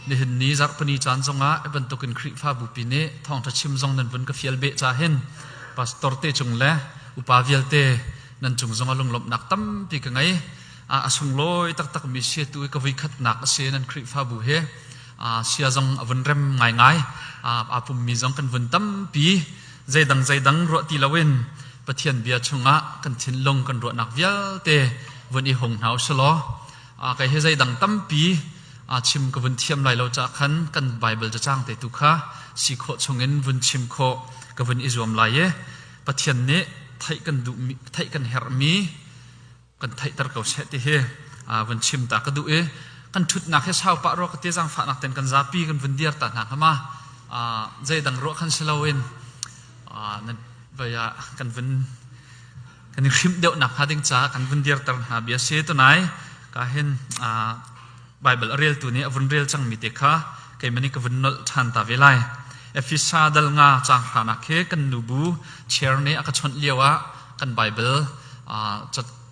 นี่เห็นนี้จักปนีจานจงอ่ะเป็นตุกินคริฟ้าบุปีนี้ท่องทัชชิมจงนั้นเป็นกับเฟียลเบจ่าเห็นพาสตอร์เตจงเล่อุปาเวียลเตนั่นจงจงอารมณ์หลบหนักตั้มปีกันไงสุงลอยตักมีเสียตัวกับวิคัดหนักเสียนั่นคริฟ้าบุเฮเสียจงวันเริ่มง่ายปุ่มมีจงกันวันตั้มปีใจดังรัวตีละเวนปะเทียนเบียชงะกันทิ้นลงกันรัวหนักเวียลเตวันอีหงหาวชลอไก่เฮใจดังตั้มปีชิมกับวันเทียมไหลเราจะขันกันไบเบิลจะจ้างแต่ตุค่ะสิโคชงเงินวันชิมโคกับวันอิจวมไหลปะเทียนนี้ไทยกันดูไทยกันเฮรมีกันไทยตระเกาเชติเฮวันชิมตากระดูกันชุดนักให้ชาวปะรอกเตี้ยจังฝานักเต็นกันซาปีกันวันเดียร์ตัดหนักมาใจดังรัวขันเชลาเวนนั่นไปกันวันกันคลิปเดียวหนักหาดิ้งจ้ากันวันเดียร์ตัดหาเบียเชตัวไหนก็เห็นไบเบิลเรียลตัวนี้วันเรียลจังมิเตค่ะใครมันนี่ก็วันนลทันตาเวลัยเอฟิซาดัลงาจังหานักเฮกันนูบูเชร์นี้อากาศชนเลียวะกันไบเบิล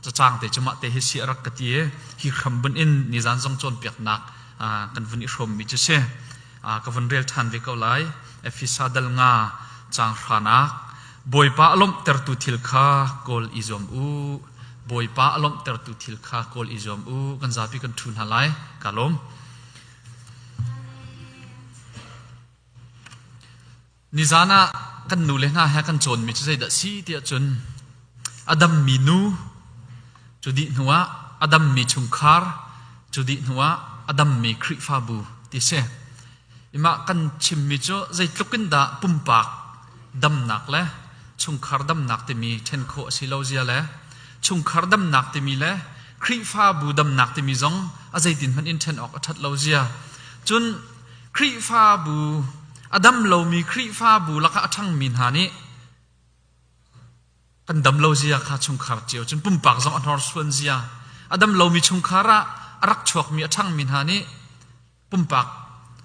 จะจ้างแต่จุมาแต่เฮสิรักกตีฮิคำบนอินนิจานทรงจนเปียกหนักกันวันอิชมมิจุเชก็วันเรียลทันเวกเอาไลเอฟิซาดัลงาจังหานักบอยป้าลมเตอร์ตุทิลคากอลอิจอมอูบอยป้าลมเตอร์ตุทิลคากอลอิจอมอูกันซาพิกันทุนหาไลกาลมนิจานะกันนูเลน่าแฮกันจนมิจุเซดัสีเตียจนอดัมมีนูจุดิหนัวอดัมมีชุงคาร์จุดิหนัวอดัมมีคริฟาบูติเซอิมากันชิมมิจุใจตลุกินดาปุ่มปากดำหนักเลยชุงคาร์ดำหนักที่มีเทนโคสิลาเซียเลยชุงคาร์ดำหนักที่มีเลยคริฟาบูดำหนักที่มีจงอาใจตินมันอินเทนออกทัดลาเซียจนคริฟาบูอดัมเรามีคริฟาบูแล้วก็ทั้งมินหานี้กันดำลาเซียข้าชุงคาร์เจียวจนปุ่มปากจงอันฮอร์สวนเซียอดัมเรามีชุงคาระรักชวกมีทั้งมินหานี้ปุ่มปาก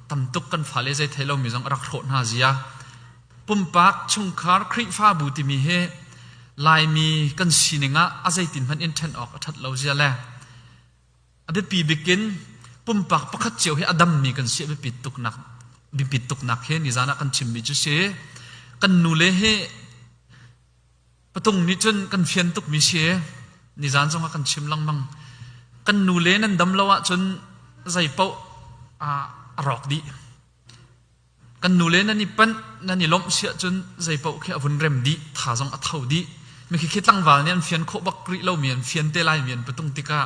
ตำตุกกันฝาเลใจเทเรามีจงรักโคตรนาเซียปุ่มปากชุงคาร์คริฟาบูที่มีเฮลายมีกันสีนิงะอาใจตินมันอินเทนออกทัดลาเซียแหละอดีตปีบิกินปุ่มปากประคัดเจียวให้อดัมมีกันเสียไปปิดตุกหนักบิปิดตุกหนักเฮนิจานะกันชิมมิจุเชกันนูเลเฮปะตงนิจนกันเฟียนตุกมิเชนิจานจงกันชิมลังมังกันนูเลนั้นดำละวะจนใจเป้ารอกดีกันนูเลนันนี่เป็นนันนี่ล้มเสียจนใจเป้าแค่อวุนเร็มดีท่าจงอัดเท่าดีไม่คิดตั้งวาเนี่ยเฟียนโคบักริเล่าเมียนเฟียนเตลายเมียนปะตงติกา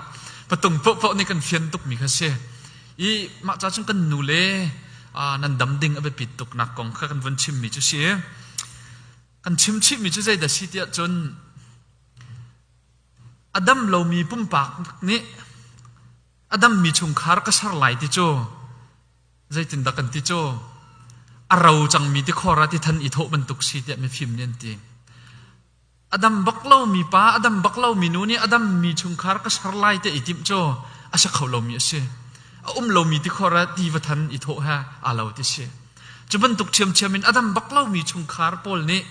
ปะตงเป้านี่กันเฟียนตุกมีแค่เสียอีมาจากจงกันนูเลนั่นดำดิ่งเอาไปปิดตุกหนักกองข้ากันวันชิมมิจุเสียกันชิมมิจุใจแต่สิเดียจนอดัมเรามีปุ่มปากนี้อดัมมีชุงคาร์ก็สลายติโจใจตินดักกันติโจเราจังมีที่ข้อรัที่ท่านอิโธมันตุกสิเดียไม่ฟิมเนียนตีอดัมบักเล่ามีป้าอดัมบักเล่ามีนูนี่อดัมมีชุงคาร์ก็สลายแต่อิติมโจอาศัยเขาเรามีเสียเรามีที่ข้อรัที่ว่าท่านอิโธฮะเราที่เสียจะบรรทุกเชียมินอดัมบักเล่ามีชุงคาร์ปอลนี่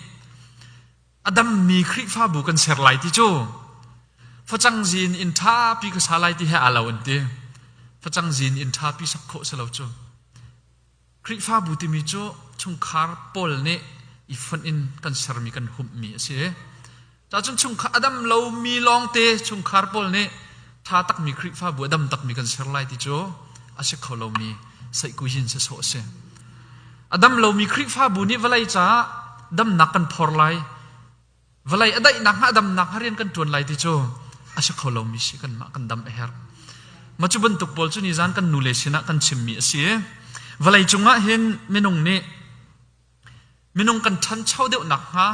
อดัมมีคริฟ้าบุกันเสลายที่โจฟจังจีนอินท่าปีก็สลายที่ฮะเราอันเดียฟจังจีนอินท่าปีสักโคสลาวโจคริฟ้าบุติมิโจชุงคาร์ปอลนี่อีฟันอินกันเสรมีกันหุบมีเสียแต่จนชุงคาอดัมเรามีลองเตชุงคาร์ปอลนี่ถ้าตักมีคริฟ้าบุอดัมตักมีกันเสลายที่โจอาศัยเขาเรามีใส่กุยินเสโซเซอดัมเรามีคริฟ้าบุนี่เวลาจ้าดัมนักกันพอร์ไลเวลาได้นักฮะดัมนักฮาเรียนกันจวนไลที่โจอาศัยเขาเรามีสิกันมากันดัมเอร์มาจุบันตุกบอลจุนิจานกันนูเลสินะกันชิมมีเสียเวลาจงอ่ะเห็นเมนงนี่เมนงกันทันเช่าเดียวนักฮะ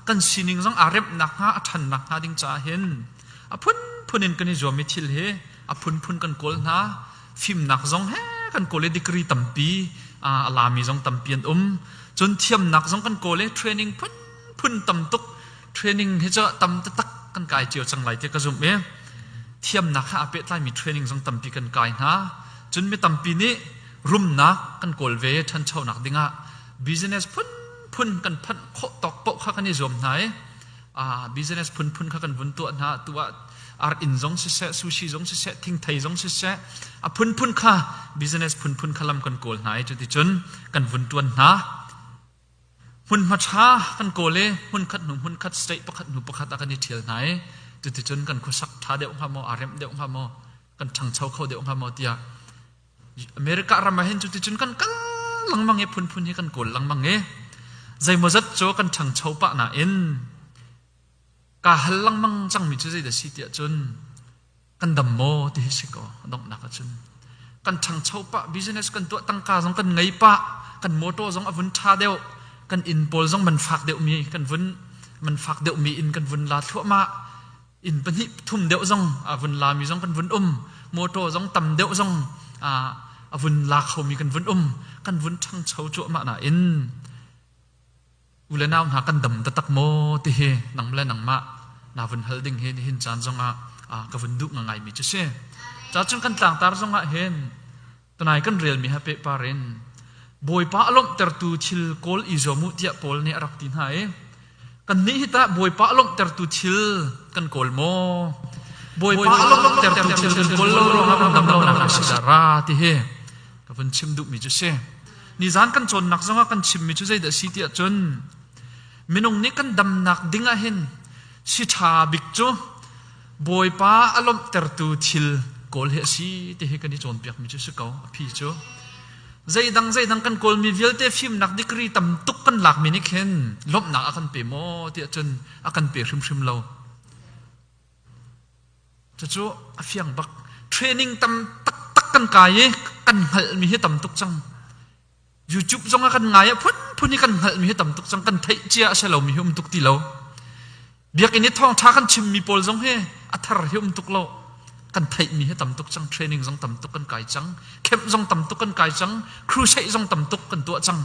กันสินิงจังอาเร็บนักฮะทันนักฮะดิ้งจ่าเห็นพุนินกันนี่จวมิทิลเฮพุนกันโกลนะฟิล์มนักจังเฮกันโกลเลดิกรีตัมปีลามีจังตัมเปียนจนเทียมนักจังกันโกลเลเทรนนิ่งพุนตัมตุกเทรนนิ่งให้เจ้าตัมตักกันกายเจียวจังไรเจ้าก็จุ่มเทียมนักฮะอาเปต้มีเทรนนิ่งจังตัมปีกันกายนะจนไม่ตัมปีนี้รุมนักกันโกลเวทันเช่านักดิ้งะบิสเนสพุนกันพันโคตอกโปะข้ากันนี่จวมไหนบิสเนสพุนข้ากันวุนตัวนะตัว in zong se se sushi zong se se thing thai zong se se a phun kha business phun khalam kan kol nai chu ti chun kan vun tuan na hun ma cha kan kole hun khat state pakhat nu pakhat kan ni thil nai chu ti chun kan khosak tha deu ha mo arem deu ha mo kan thang chau khau deu ha mo tia America ramahin chu ti chun kan kal langmang e phun hi kan kol langmang e zai mo zat cho kan thang chau pa na in ka hal langmang chang mi chu zai da si tia chun kan dam mo ti si ko dong na ka chun kan thang chau pa business kan to tang ka jong kan ngai pa kan moto jong avun tha deu kan in pol jong man phak deu mi kan vun man phak deu mi in kan vun la thua ma in pani thum deu jong avun la mi jong kan vun moto jong tam deu jong avun la khau mi kan vun thang chau chu ma na in ule naw na kan dam ta tak mo ti he nang le nang ma na vun holding he hin chan jong ka vun du ngai mi chu se cha chung kan tlang tar jong hen tunai kan real mi ha pe parin boy pa alom ter tu thil kol izomu tia pol ni arak tin hai kan ni hita boy pa alom ter tu thil kan kol mo boy pa alom ter tu thil kan kol lo ro ha dam lo na ka sidara ti he ka vun chim du mi chu se ni zan kan chon nak zonga kan chim mi chu zai da si tia chon minung ni kan dam nak dinga hin si tha bik chu boy pa alom ter tu thil kol he si te he kan ni chon piak mi chu se ko phi chu zai dang kan kol mi velte phim nak dikri tam tuk kan lak mi ni khen lop nak akan pe mo tia chon akan pe hrim lo chu afiang bak training tam tak kan kai kan hal mi he tam tuk chang YouTube zong akan ngai phun ni kan hal mi he tam tuk chang kan thai chia se lo mi hum tuk ti lo biak ini thong tha kan chim mi pol zong he athar hum tuk lo kan thai mi he tam tuk chang training zong tam tuk kan kai chang khem zong tam tuk kan kai chang crusade zong tam tuk kan tu chang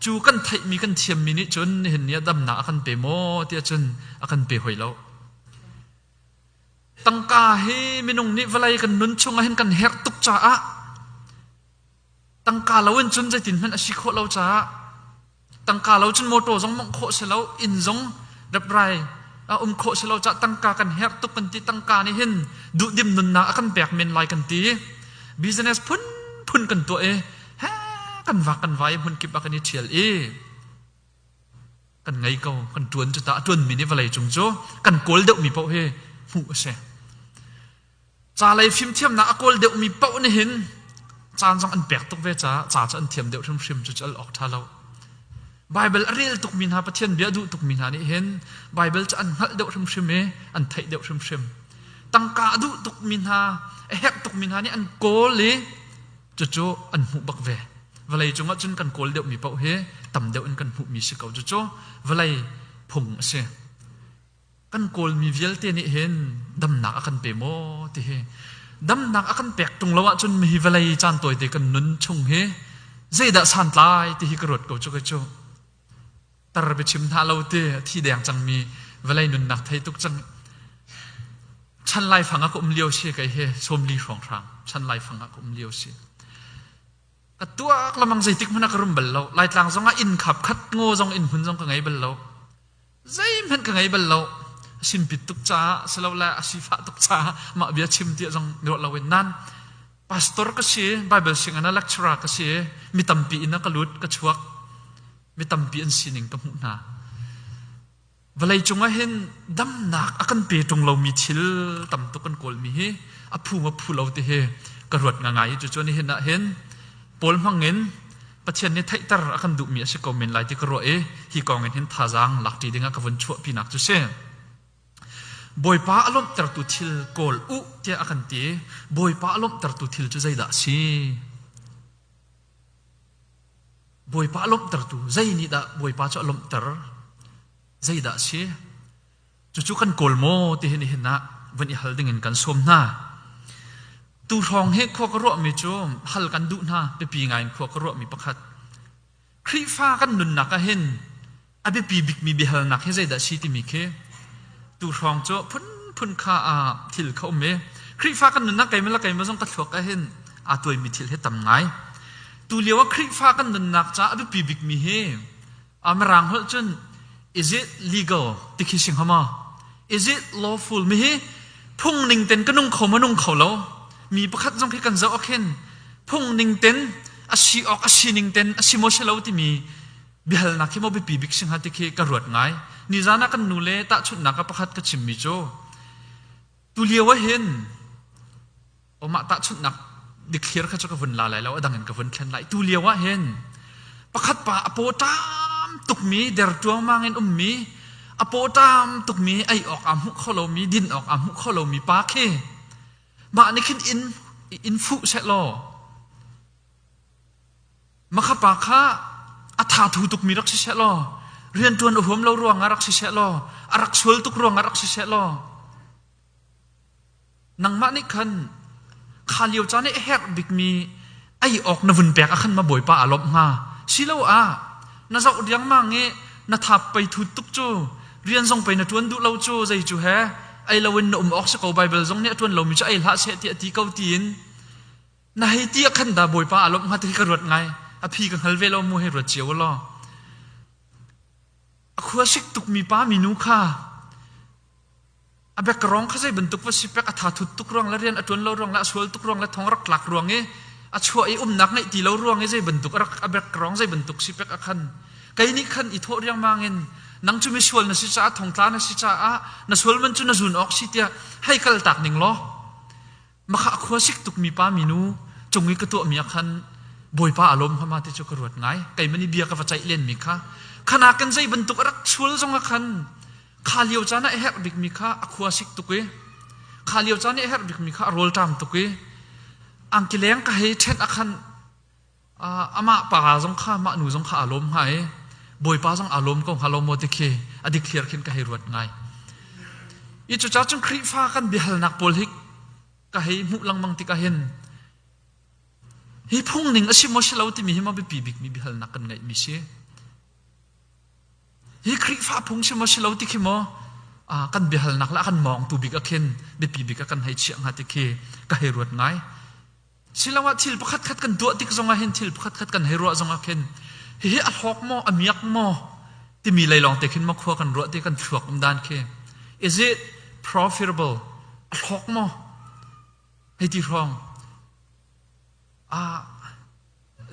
chu kan thai mi kan thiam mi ni chun hen nia dam na akan pe mo tia chun akan pe hoi lo tangka he minung ni valai kan nun chunga hen kan her tuk cha a tangka lo en chun zai tin han asi kho lo cha tangka lo chun moto zong mong kho se lo in zong dap rai kho se lo cha tangka kan her tuk kan ti tangka ni hen du dim nun na akan pek men lai kan ti business phun kan to e ha kan wa kan vai hun kip akan ni thial e kan ngai ko kan tuan chu ta tuan mi ni valai chung cho kan kol deu mi pau he hu se cha lai phim thiam na akol deu mi pau ni hin chan jong an pek tuk ve cha an thiam deu thum shim chu chal ok thalo Bible real tuk min ha pathian bia du tuk min ha ni hen Bible cha an hal deu thum shim e an thai deu thum shim tangka du tuk min ha hek tuk min ha ni an kol le chu an hu bak ve valai chunga chun kan kol deu mi pau he tam deu an kan hu mi si kau chu valai phung se kan kol mi vial te ni hen dam nak akan pe mo ti he dam nak akan pek tung lawa chun mi valai chan toy te kan nun chung he zai da san tlai ti hi karot ko chu tar be chim tha lo te thi dang chang mi valai nun nak thai tuk chang chan lai phanga ko liao si kai he som li rong rang chan lai phanga ko liao si ka tua lamang zai tik mana karum bal lo lai tlang zonga in khap khat ngo zong in hun zong ka ngai bal lo zai men ka ngai bal lo sin pit tuk cha salawla asifa tuk cha ma bia chim ti jong ro lawen nan pastor ka si bible sing ana lecturer ka si mi tampi ina ka lut ka chuak mi tampi an sining ka mu na valai chunga hen dam nak akan pe tung lo mi thil tam tu kan kol mi he aphu ma phu lo te he ka rot nga ngai chu chu ni hen na hen pol mangen pathian ni thai tar akan du mi ase comment lai ti ka ro e hi kong hen thajang lak ti dinga ka von chu pi nak chu se boy pa alom ter tu thil kol u tia akan ti boy pa alom ter tu thil chu zai da si boy pa alom ter tu zai ni da boy pa chu alom ter zai da si chu kan kol mo ti hin hin na vani hal ding in kan som na tu rong he kho ka ro mi chu hal kan du na pe pi ngai kho ka ro mi pakhat khri fa kan nun na ka hin abi pi bik mi bi hal nak he zai da si ti mi khe tu rong cho phun kha thil khau me khri fa kan nun na kai me la kai ma jong ka thok ka hin toy mi thil he tam ngai tu lewa khri fa kan nun nak cha abi pi bik mi he amrang hol chun is it legal tikhising hama is it lawful mi he พุ่งนิ่งเต็นก็นุ่งเขามานุ่งเขาแล้วมีประคัดจงที่กันเจ้าเข็นพุ่งนิ่งเต็นอาชีออกอาชีนิ่งเต็นอาชีโมเชลาวที่มีเบลนักที่มาไปปีบิกสิงหาติเคกระรวดง่ายนิจานักกันนูเลตะชุดนักประคัดก็ชิมมิโจตุเลียวเห็นโอมาตะชุดนักดิเคลียร์ข้าจะกวนลาไหลแล้วดังเงินกวนแค่ไหลตุเลียวเห็นประคัดป่าอโปตามตุกมีเดรตัวมาเงินมีอโปตามตุกมีไอออกอามุขโลมีดินออกอามุขโลมีปาเคมาอันนี้ขึ้นอินฟุเชลโลมาข้าปาข้าอัฐาทูตุกมีรักชิเชลโลเรียนตัวอุหมเรารวงรักชิเชลโลอารักชวลตุกรวงรักชิเชลโลนังมานี่คันขาเลียวจานนี่เฮกบิกมีไอออกนวุ่นแปกขันมาบ่อยป้าอารมณ์งาชิเลวน่าจะอุดยังมั่งเงี้ยน่าทับไปทุตุกจูเรียนส่งไปน่าทวนดูเราจูใจจูแฮไอเราวินออกสกอไบเบิลส่งเนี่ยทวนเรามีจะไอละเสียตีตีเกาตีนน่าให้ตีขันดาบ่อยป้าอารมณ์งาที่กระโดดไงอภิกันฮัลเวลมูเฮรเจียวล้อขวาสิกตุกมีป้ามีนูค่าอเบกร้องเขาใช้บรรทุกว่าสิเปกอัฐาทุตุกร้องและเรียนอจวนเราร้องและสวลตุกร้องและท้องรักหลักร้องเงี้ยช่วยนักไงตีเราร้องเงี้ยใช้บรรทุกรักอเบกร้องใช้บรรทุกสิเปกขันไกนี่ขันอิโทเรียงมาเงินนังจุมิสวลนัสิจ้าทองตานัสิจ้านัสวลมันจุนจุนออกสิเตียให้กัลตักหนึ่งล้อมาข้าขวาสิกตุกมีป้ามีนูจงมีกระตัวมีขันบ่อยป้าอารมณ์พม่าที่จะกระโดดไงไก่มันนี่เบียกับใจเล่นมีค่ะขณะกันใจบรรทุกรักสวลจงขันขาเลียวจานไอเฮกบิกมีค่าอควาสิกตุกขาเลียวจานไอเฮกบิกมีค่าโรลตามตุกอังกิเลงก็ให้เช่นอาคันอามาป่าจงข้ามาหนูจงข้าอารมณ์ให้บ่อยป้าจงอารมณ์ก็ฮาโลโมติเคอดีเคลียร์ขึ้นก็ให้รวดง่ายอีจุจ้าจงครีฟ้ากันเบียลนักโพลิกก็ให้มุลังมังติกาเห็นให้พุ่งหนึ่งอาชิโมชลาวที่มีให้มาไปปีบิกมีเบียลนักกันไงมิเช่ฮีคริฟ้าพุ่งชิมอชิลาวติคิโมกันเบียลนักละกันมองตูบิกะเข็นเบปีบิกะกันให้เชียงหัดติเคก็ให้รวดง่ายสิลาวะทิลปขัดกันตัวติกจงอาเห็นทิลปขัดกันให้รวดจงอาเข็นเฮียอัลฮอกโมอเมียกโมที่มีเลยลองติคินมาขวกันรวดติกันถวกดานเค is it profitable อัลฮอกโมให้ที่รอง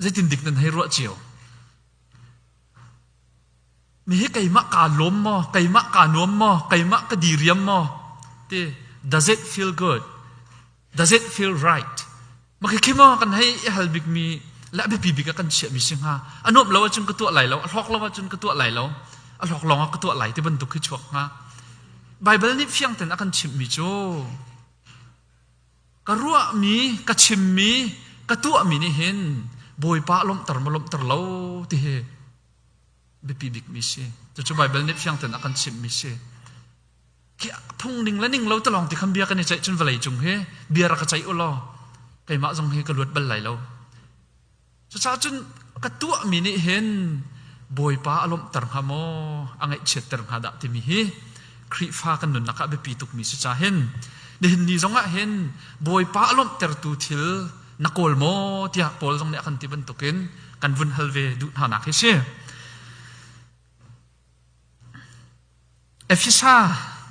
จะตินดิกนั้นให้รวดเจียวมีให้ไก่มะกาล้มมอไก่มะกานวมมอไก่มะกดีเรียมมอที่ does it feel good does it feel right มันคือคิดมอกันให้ฮัลบิกมีและไปปีบิกกันเฉียมิสิงหาอันนบเราว่าจนกระตัวไหลแล้วล็อกเราว่าจนกระตัวไหลแล้วล็อกลองกระตัวไหลที่บรรทุกขึ้นชวกฮะไบเบิลนี่เพียงแต่นักกันชิมมิโจกระรัวมีกระชิมมีกระตัวมีนี่เห็นบอยป้าล้มตรมาล้มตรเล่าที่เบปีบิกมิเช่จะไบเบิลนี่เพียงแต่นักกันชิมมิเช่ที่พุ่งนิ่งและนิ่งเราตลอดที่คำเบียกันในใจจนวันไหลจงเฮเบียรักใจอุลอไก่มาจงเฮกระลวดบันไหลเราจะจนกระตัวมีนี่เห็นบอยป้าล้มตรหามอังไอเฉดตรหาดะที่มีเฮครีฟ้ากันนุนนักเบปีตุกมิจะเห็นเดินนี่จงเห็นบอยป้าล้มตรตูทิลนักโอลโมที่ปอลจงเนี่ยกันที่บรรทุกินกันวุ่นฮัลเวดูหานักเฮเช่เอฟิซา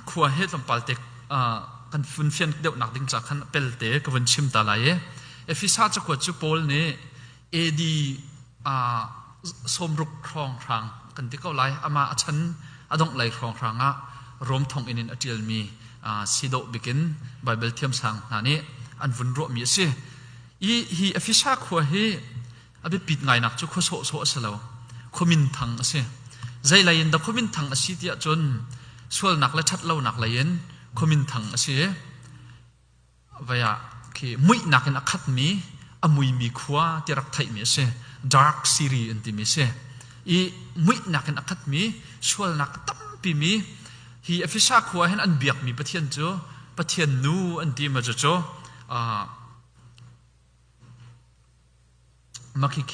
ขวาเหตุลำปาลเตกกันฟุ้นเฟียนเดียวหนักดิ้งจากขันเปลเตกวันชิมตาลายเอฟิซาจะขวดจูโพลเนี่ยเอดีสมรุกครองทางกันที่เขาไล่อามาฉันอดงไล่ครองทางรวมทองอินินอจิลมีสิโดบิกินไบเบิลเทียมสังนั่นนี่อันวุ่นรัวมีสิฮีเอฟิซาขวาเฮอภิปิดไงนักจุขวโซโซเสลาวขมินทังสิใจไหลยันดับขมินทังสิที่จนส่วนนักและชัดเล่านักไหลยันขมินทังสิว่าคือมุยนักนักขัดมีมุยมีขวาที่รักไทยมีสิ dark series อันที่มีสิมุยนักนักขัดมีส่วนนักตั้มปีมีฮีเอฟิซาขวาเห็นอันเบียกมีปะเทียนจ้ปะเทียนนูอันที่มาจ้มาคิเค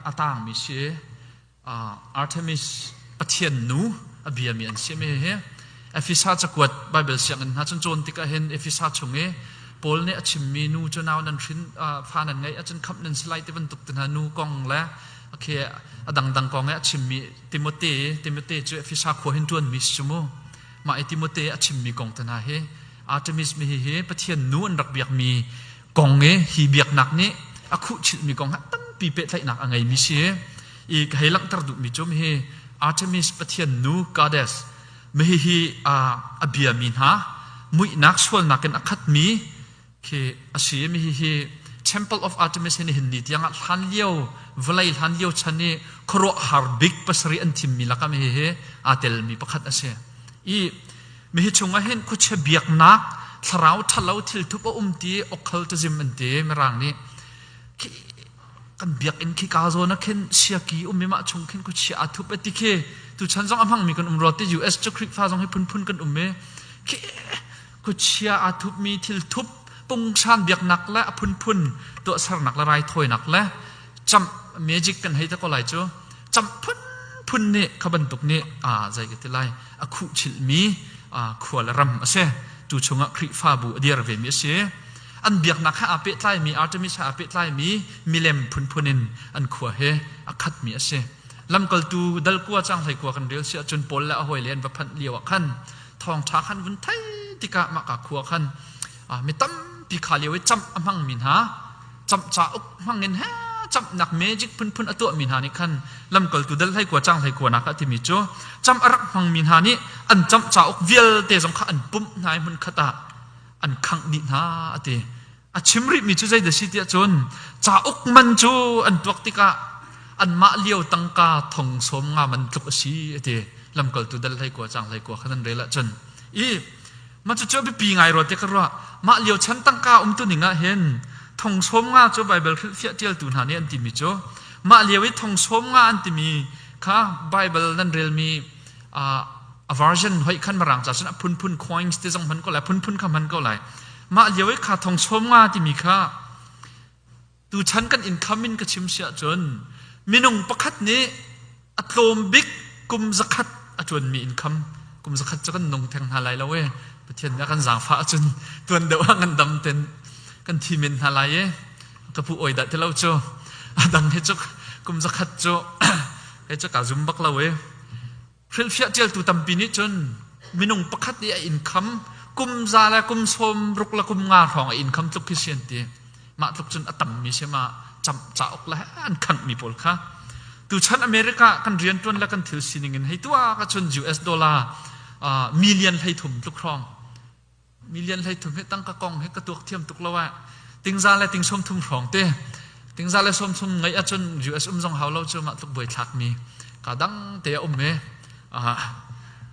อาตางมิเชอาร์เทมิสปะเทียนนูอเบียมีอันเชมเฮเอฟิซาจะกวดไบเบิลเสียงอันฮัจนโจนติกาเห็นเอฟิซาชงปอลเนี่ยชิมมีนูจนเอานันชินฟานันไงอาจารย์ขับนันสไลด์ที่บรรทุกตันนูกองและโอเคดังกองเนี่ยชิมมีติโมเตจูเอฟิซาขวเห็นจวนมิสชั่วโมมาไอติโมเตชิมมีกองตันเฮ Artemis mi hi he pathian nu an rak biak mi kong nge hi biak nak ni akhu chil mi kong tam pi pe thlai nak angai mi si I heilang tar du mi chom he Artemis pathian nu goddess mi hi abia min ha mui nak swal naken akhat mi ke asi mi hi Temple of Artemis hin hin ni tiang han liao vlail han liao chani khoro har big pasri an thim mi lakam he atel mi pakhat ase I mi hi chunga hen ku che biak nak tharau thalau thil thupa ti occultism an te merang ni kan biak in ki ka zo na khen siaki mi ma chung khen ku chi athup ati ke tu chan jong amhang mi kan rote US chu krik fa jong he phun kan me ke ku chia athup mi thil thup pung san biak nak la phun to sar nak la rai thoi nak la cham magic kan hei ta ko lai chu cham phun ni khaban tuk ni zai ke tilai akhu chil mi khwal ram ase tu chunga khri fa bu dir ve mi ase an biak nak ha ape tlai mi Artemis ha ape tlai mi milem phun an khwa he akhat mi ase lam kal tu dal kwa chang thai kwa kan rel sia chun pol la hoi len ba phan liwa khan thong tha khan vun thai tika ma ka khwa khan mi tam pi kha lewe cham amhang min ha cham cha uk mangin ha cham nak magic phun atu min ha ni khan lam kal tu dal thai kwa chang thai kwa na ka ti mi cho cham arak mang min ha ni an cham cha uk vial te jong kha an pum nai mun khata an khang ni na ate chimri mi chu zai da sitia chon cha uk man chu an tuak tika an ma liao tangka thong som nga man tluk si ate lam kal tu dal thai kwa chang thai kwa khan rela chon ma chu chobi pi ngai ro te ka ro ma liao chan tangka tu ninga hen thong som nga chu bible fia tial tu na ni an ti mi cho ma liao I thong som nga an ti mi kha bible nan rel mi a version hoi khan marang cha chana phun coins te jong man ko la phun kha man ko lai ma liao kha thong som nga ti mi kha tu chan kan income in ka chim sia chon minung pakhat ni atlom big kum zakhat atun mi income kum zakhat chakan nong theng halai lawe pathian na kan zang fa chun tuan de wangan dam ten kan thimin halai e ka pu oi da te lo cho adang he chok kum zakhat cho he cho ka zum bak lawe phil fia tel tu tam pini chun minung pakhat ni income kum za la kum som ruk la kum nga rong income tluk kisien ti ma tluk chun atam mi sema cham cha ok la an khang mi pol kha tu chan America kan rian ton la kan thil sining in heitua ka chun US dollar million lai thum tluk rong million lai thum he tang ka kong he ka tuk thiam tuk lawa ting za la ting som thum rong te ting za la som ngai a chun US jong haw lo chu ma tluk boi thak mi ka dang te me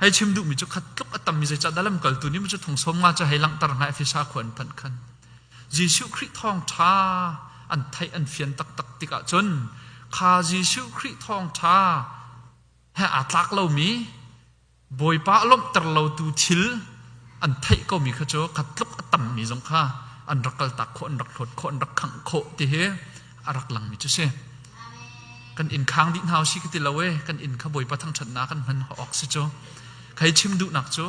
hay chim du mi chu khat tluk atam mi cha dalam kal tu ni mi chu thong som nga cha heilang tar ngai fisa khon phan khan Jesu Christ thong tha an thai an fian tak tika chun kha Jesu Christ thong tha ha atlak lo mi boi pa lom tar lo tu thil an thai ko mi kha cho khat tluk atam mi jong kha an rakal tak kho an rak thot kho an rak khang kho ti he arak lang mi chu se kan in khang din hau si kiti lawe kan in kha boi pa thang chat na kan man ok si cho khai chim du nak cho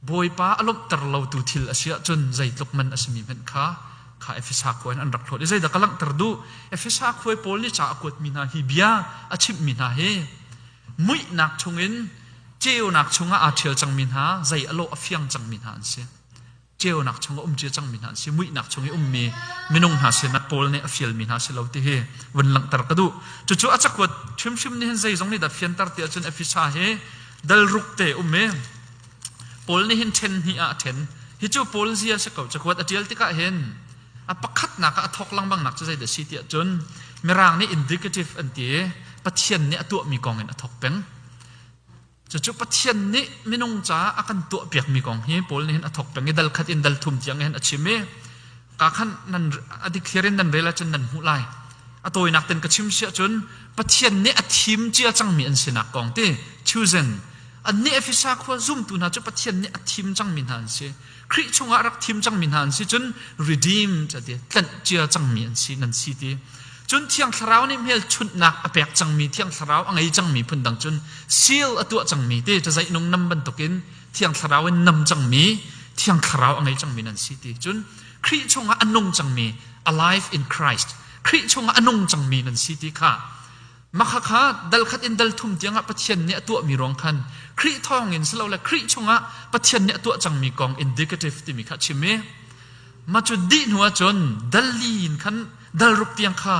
boi pa alop tar lo tu thil asia chun zai tluk man asmi men kha efisa ko an rak thot zai da kalang tar du efisa khoi pol ni cha akut mina hi bia achim mina he mui nak chungin cheu nak chunga a thil chang min ha zai alo afiang chang min han se cheu nak chunga che chang min han se mui nak chungi mi minung ha se na pol ne afial min ha se lo te he wan lang tar kadu chu achakwat chim ni hen zai jong ni da fian tar te chun efisa he dal ruk te me pol ni hin ten hi a ten hi chu pol zia se ko chakwat atial tika hen a pakhat na ka thok lang bang nak chu zai da si ti chun merang ni indicative an ti pathian ni atu mi kong en athok peng chu pathian ni minung cha akan tu piak mi kong hi pol ni hen athok peng dal khat in dal thum chiang hen achime ka khan nan adik khirin nan rela chun nan hu lai atoi nak ten ka chim sia chun pathian ni athim chia chang mi an sina kong te chosen an ni efisa kho zoom tu na chu pathian ni athim chang min han se khri chunga rak thim chang min han si chun redeem cha de tlan chia chang mi an si nan si ti chun thiang tharau ni mel chut nak apek chang mi thiang tharau angai chang mi phun dang chun seal atu chang mi te cha zai nong nam ban tokin thiang tharau en nam chang mi thiang tharau angai chang mi nan si ti chun khri chunga anong chang mi alive in Christ khri chunga anong chang mi nan si ti kha มาค้าดัลขัดอินดัลทุ่มเตียงะปะเทียนเนี่ยตัวมีรองคันครีทองอินสลาวและครีชงะปะเทียนเนี่ยตัวจังมีกอง indicative ที่มีขัดชิเมมาจุดดีหัวจนดัลลีนคันดัลรุกเตียงค่ะ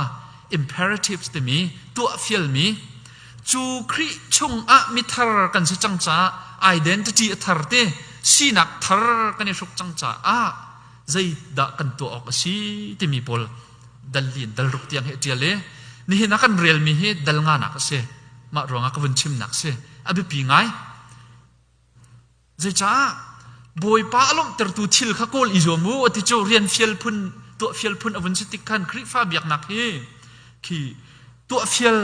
imperatives ที่มีตัวฟิลมีจูครีชงะมิทาร์กันสิจังจ้า identity ทาร์เตสีนักทาร์กันสุกจังจ้าใจด่ากันตัวออกสิที่มีพอลดัลลีนดัลรุกเตียงเหตุเล่นี่นักกันเรียลมีเหตุดัลงานักเสมารองกวนชิมนักเสอภิปีไงใจจ้าบอยป้าลงแต่ตัวทิลข้าโกลอิจมูอติโจเรียนฟิลพุนตัวฟิลพุนอวันสิติกันคริฟ้าเบียกนักเฮคือตัวฟิล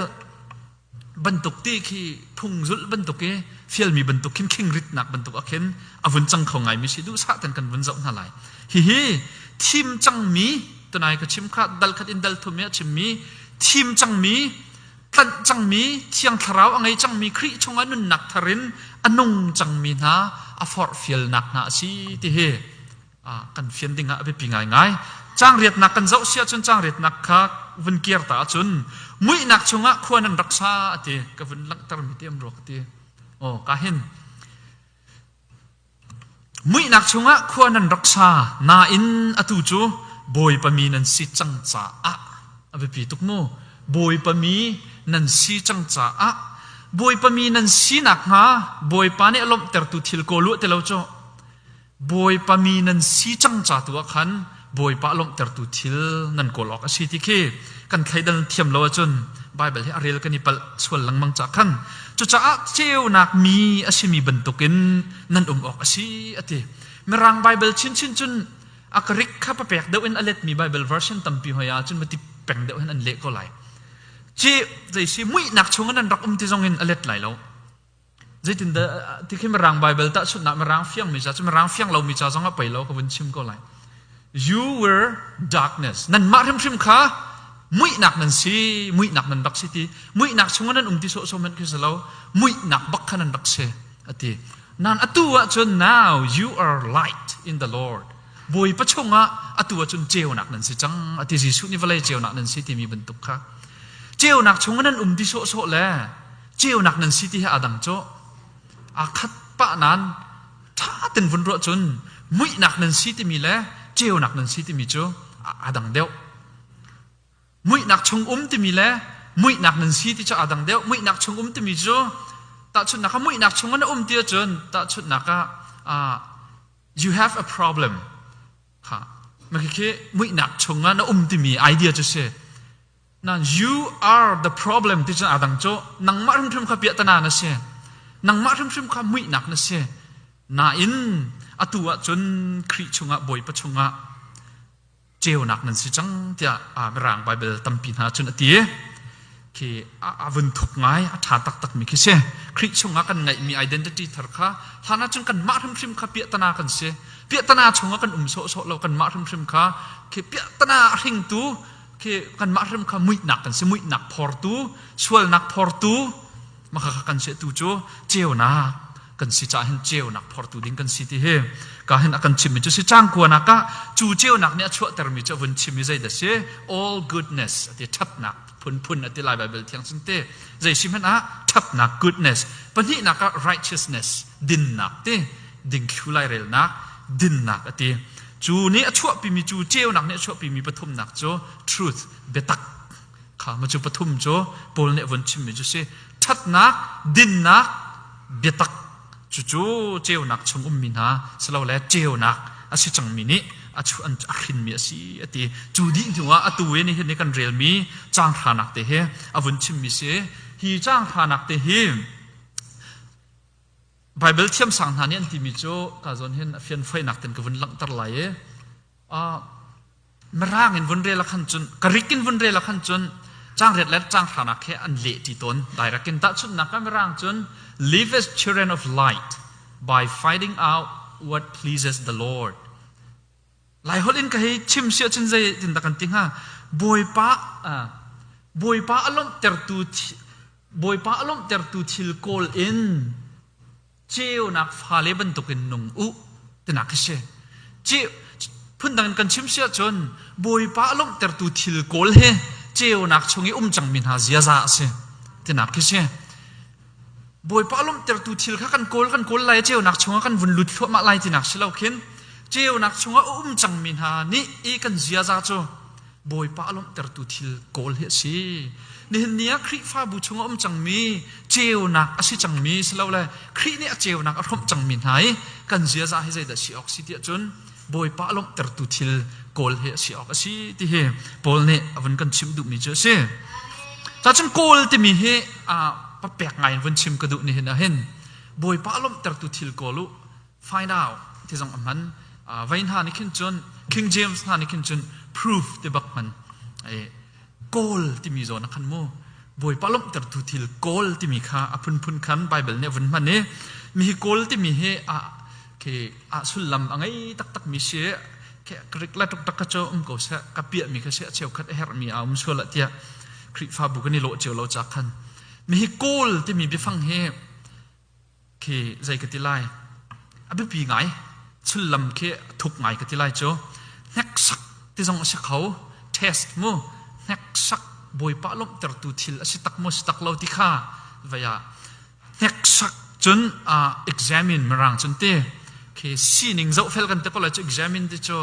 บรรทุกที่คือพุงจุลบรรทุกเฮฟิลมีบรรทุกคิงริดนักบรรทุกอเคนอวันจังเขาไงไม่ใช่ดูสะแต่กันวันจังอะไรฮิทีมจังมีตัวนายก็ชิมข้าดัลขัดอินดัลทุเมียชิมมีทีมจังมีตันจังมีเที่ยงทราวอะไรจังมีคริชงอันนุนนักทารินอันนงจังมีนะอฟอร์ฟิลนักนะสิที่เฮกันฟิลดิ้งอะไปปีง่ายง่ายจังเรียดนักกันเจ้าเสียจนจังเรียดนักข้าวันเกียร์ตาจนมุ้ยนักชงอะควรนันรักษาที่กับวันลังตรมิเตียมรกที่โอ้กาเห็นมุ้ยนักชงอะควรนันรักษานาอินอตุจูบอยปะมีนันสิจังจ้าไปปีตุกโมบอยปะมีนันสีจังจ้าบอยปะมีนันสีนักฮะบอยปานี่อารมณ์แต่ตุทิลโกลุเตลาโจบอยปะมีนันสีจังจ้าตัวขันบอยปาอารมณ์แต่ตุทิลนันโกลอกสิที่เคกันใครดันเทียมโลจนไบเบิลที่อารีลกันนี่ปัลส่วนหลังมังจากขันจุจ้าเจ้านักมีอาชีมีบรรทุกินนันออกสิอติเมื่อรังไบเบิลชินจนอักริกข้าพเปียกเดวินอเลตมีไบเบิลเวอร์ชันตั้มปีหอยาจนมาติแปลงเดวินอันเล็กก็ไหลจีใจสิมุ้ยนักชงนั้นรักที่ทรงเห็นอเลตไหลแล้วใจถึงที่ขึ้นมารังไบเบิลตัดสุดนักมารังเฟียงมิจฉาจะมารังเฟียงเรามิจฉาจังก็ไปแล้วก็วันชิมก็ไหล you were darkness นั่นมาทำชิมข้ามุ้ยนักนั่นสิมุ้ยนักนั่นรักสิที่มุ้ยนักชงนั้นที่โสมันคือเรามุ้ยนักบักขันนั่นรักเสอตินั่นอตัวจน now you are light in the Lordบอยประชงอ่ะตัวจนเจียวหนักนั่นสิจังอธิจิสุนี่ว่าเลยเจียวหนักนั่นสิที่มีบรรทุกค่ะเจียวหนักชงนั้นที่โสแลเจียวหนักนั่นสิที่อาดังโจอาคัดปะนั้นถ้าเป็นวันรอจนมุ้ยหนักนั่นสิที่มีแลเจียวหนักนั่นสิที่มีโจอาดังเดียวมุ้ยหนักชงที่มีแลมุ้ยหนักนั่นสิที่จะอาดังเดียวมุ้ยหนักชงที่มีโจแต่ชุดนักมุ้ยหนักชงนั้นที่จนแต่ชุดนักyou have a problemค่ะมันคือมุ้ยหนักชงงั้นที่มีไอเดียจะเสนั่น you are the problem ที่จะอาดังโจนังมาทำข้าเปียตนานะเสนังมาทำข้ามุ้ยหนักนะเสน่าอินตัวจนคริชงะบอยปะชงะเจียวหนักนั่นสิจังที่ร่างไบเบิลตั้มปีนาจนตีคือวันทุกไงฐานตักมีคือเสคริชงะกันไงมี identity ทาร์ค่ะฐานะจนกันมาทำข้าเปียตนากันเสเปียตนาชงกันโซเรากันมาทำข้าคือเปียตนาหิงตูคือกันมาทำข้ามุ้ยหนักกันเสมุ้ยหนักพอร์ตูส่วนหนักพอร์ตูมาข้ากันเสตูโจเจียวนักกันสิจ่าเห็นเจียวนักพอร์ตูดิ้งกันสิที่เฮก็เห็นอากันชิมมิจุสิจ้างกวนนักก็จูเจียวนักเนี่ยชั่วแต่มิจุวันชิมมิใจเดช all goodness ที่ทับนักพุนที่ลายไบเบิลเทียงสินเต้ใจชิมเห็นทับนัก goodness ปัญหานักก็ righteousness ดินนักเต้ดิ่งคิวไลเรลนักดินนักที่จูนี้ชั่วปีมีจูเจียวนักเนี่ยชั่วปีมีปฐมนักโจ truth เบตักข้ามาจูปฐมโจปอลเนี่ยวันชิมมิจุสิทับนักดินนักเบตักจู่เจียวนักชงมินาสลาวแล้วเจียวนักอาศัยจังมินิชูอันขินมีสิที่จู่ดิ้งถึงว่าตัวนี้เห็นในกันเรียลมีจ้างฐานักเตะเฮอวันชิมมิเสฮีจ้างฐานักเตะเฮไบเบิลเทียมสังหารเนี่ยที่มีโจการสอนเห็นเฟียนไฟนักเต็นกับวันหลังตลายมาร่างเห็นวันเรียลขันจนกริกินวันเรียลขันจนจ้างเรียลและจ้างฐานักแค่อันเละที่ต้นได้รักินตัดชุดนักมาร่างจนlive as children of light by finding out what pleases the Lord หลายคนอินก็ให้ชิมเสียจนใจจินตกันติงฮะบอยป้าอารมณ์เตอร์ตูทิลโกลอินเจียวนักฟาเลบันตุกินนงอุแต่นักเชเจียวพุ่นดังกันชิมเสียจนบอยป้าอารมณ์เตอร์ตูทิลโกลเฮเจียวนักชงอีจังมินหาเสียซาเส te nak ke se boy pa lom ter tu thil kha kan kol lai cheu nak chunga kan vun lut thlo ma lai ti nak silo khin cheu nak chunga chang min ha ni e kan zia za cho boy pa lom ter tu thil kol he si ni nia khri fa bu chunga chang mi cheu nak asi chang mi silo la khri ni a cheu nak a thom chang min hai kan zia za he zai da si oxytia chun boy pa lom ter tu thil kol he si ok asi ti he pol ne avun kan chim du mi che se ta chun kol ti mi he pa pek ngai vun chim ka du ni hen a hen boy pa lom ter tu thil kolu find out ti jong aman vain ha ni kin chun King James ha ni kin chun proof te bak man ai kol ti mi zo na khan mo boy pa lom ter tu thil kol ti mi kha apun khan bible ne vun man ne mi kol ti mi he ke sulam angai tak mi se ke krikla tuk tak cho ko sa ka pia mi ka se cheu khat her mi sola tia kri fa bu ka ni lo cheu lo cha khan mi kol ti mi bi phang he ke zai ka ti lai abi pi ngai sulam ke thuk ngai ka ti lai cho nek sak ti jong sa khau test mo nek sak boy pa lom ter tu thil asi tak mo stak lo ti kha vaya nek sak chun examine marang chun te ke sining zo fel kan te ko la chu examine te cho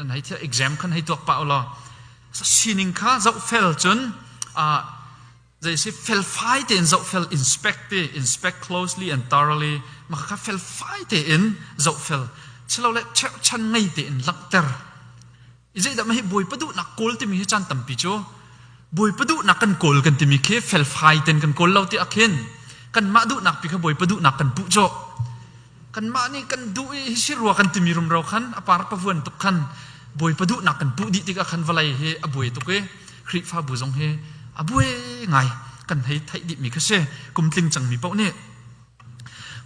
nai the exam khan hai tok pa lo sining kha zo fel chun they say fel fight in zo fel inspect closely and thoroughly ma kha fel fight in zo fel chlo le chan ngai te in lakter izai da mai boy padu na kol te mi chan tam pi cho boy padu na kan kol kan te mi ke fel fight ten kan kol lo ti akhen kan ma du nak pi kha boy padu na kan pu cho kan ma ni kan du hi sirwa kan ti mi rum ro khan apar pa vuan tuk khan boy padu na kan pu di ti ka khan walai he aboy to ke khri fa bu jong he aboy ngai kan hei thai di mi kha se kum tling chang mi pau ne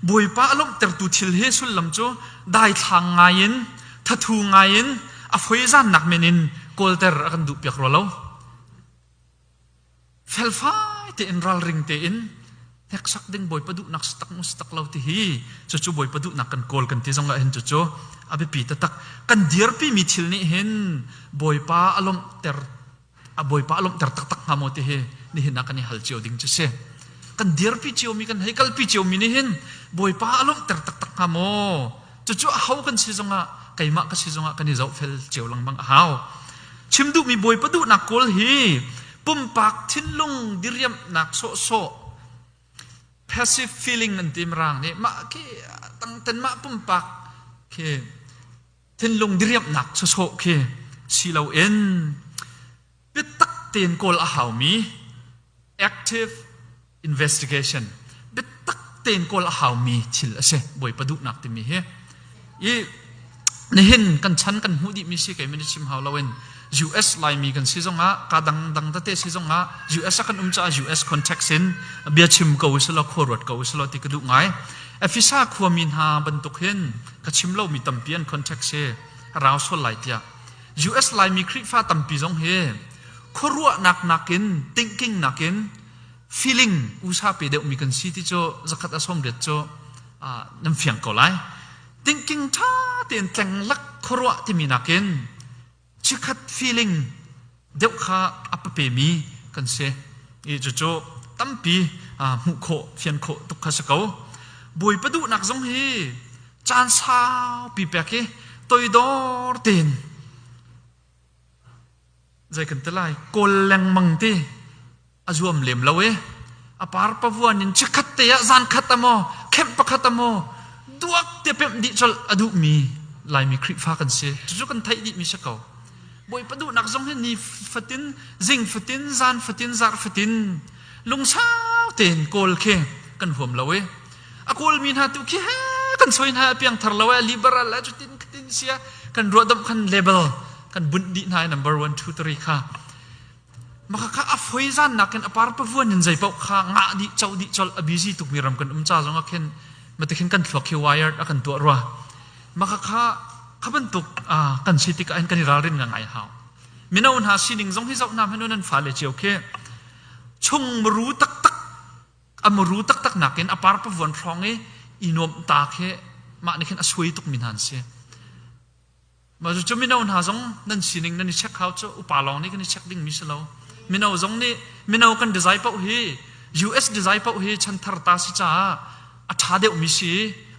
boy pa lom ter tu thil he sul lam cho dai thang ngain thathu ngain a phoi zan nak menin kol ter kan du pek ro lo fel fai te in ral ring te in nek sak ding boy padu nak stak lo ti hi chu boy padu nak kan kol kan ti jong la hen chu abi pi ta tak kan dir pi mi thil ni hen boy pa alom ter boy pa alom ter tak ngamo ti he ni hin nakani hal chiu ding chu se kan dir pi chiu mi kan heikal pi chiu mi ni hen boy pa alom ter tak ngamo chu hau kan si jonga kaima ka si jonga kan ni zo fel chiu lang bang hau chimdu mi boy padu nak kol hi pum pak thin lung diriam nak so passive feeling nan tim rang ni ma ke tang ten ma pum pak ke thin lung diriam nak so ke silo en bit tak ten kol a hau mi active investigation bit tak ten kol a hau mi thil ase boy padu nak ti mi he i ne hin kan chan kan hu di mi se ke mi chim hau lawen US lai mi kan sizonga kadang ta te sizonga US kan cha US context in bia chim ko uslo khorot ko uslo ti kadu ngai afisa khuamin ha bantuk hen ka chimlo mi tampian context se raw so lai tia US lai mi khri fa tampi jong he khorua nakin thinking nakin feeling usa pe de mi kan si ti cho zakat asom det cho nam fiang ko lai thinking tha ten tleng lak khorua ti mi nakin chikhat feeling deuh kha apape mi kan se e cho tampi mu kho fian kho tuk kha sakau boi padu nak jong hi chan sao pi peke toi dor ten zai kan telai kol leng mang te azuam lem lawe apar pavuan in chikhat te ya zan khatamo khem pakhatamo duak te pem di chol adu mi lai mi khri fa kan se chu kan thai di mi sakau boy padu nak zong he ni fatin zing fatin zan fatin zar fatin lung sao ten kol khe kan hom lawe a kol min ha tu khe kan soin ha piang thar lawe liberal la chutin tin sia kan rodam kan level kan bundi na number 1 2 3 kha maka ka a foi zan nak kan apar pa vuan in zai pau kha nga di chol abisi tuk miram kan cha zong a khen matakhin kan thlok he wired akan to ro maka kha khabantuk kan sitik an kan rarin nga ngai haw minaun ha sining jong hi zau nam hanunan fale cheu khe chung mru tak amru tak nakin apar pa von thong e inom ta khe ma ni khen asui tuk min han se ma chu minaun ha jong nan sining nan check how cho upalong ni kan check ding mi selo minau jong ni minau kan desire pau hi US design pau he chan thar ta si cha a tha deuh mi si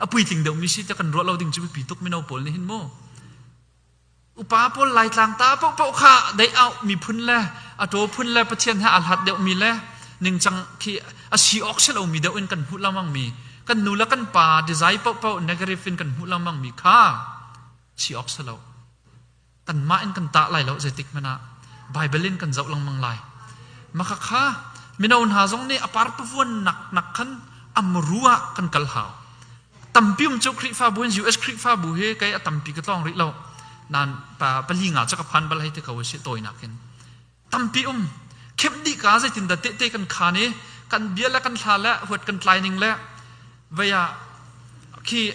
a pui ting deuh mi si te kan ro lo ding chu pi tuk mi no pol ni hin mo upa pol lai tlang ta pau kha dai out mi phun le a to phun le pathian ha al hat deuh mi le ning chang khi a si oxel o mi deuh in kan hu lamang mi kan nu la kan pa design pau negative in kan hu lamang mi kha si oxel o kan ma in kan ta lai lo zetik mana bible in kan zau lang mang lai maka kha minaun ha zong ni apar pavun nak khan amrua kan kal haw tampium chu khri fa buin US khri fa bu he kai atampi ka tong ri lo nan pa palinga chaka phan bal hai te kaw se toy nakin tampium khep di ka zai tin da te kan khane kan biala kan thala hot kan clining le vaya khi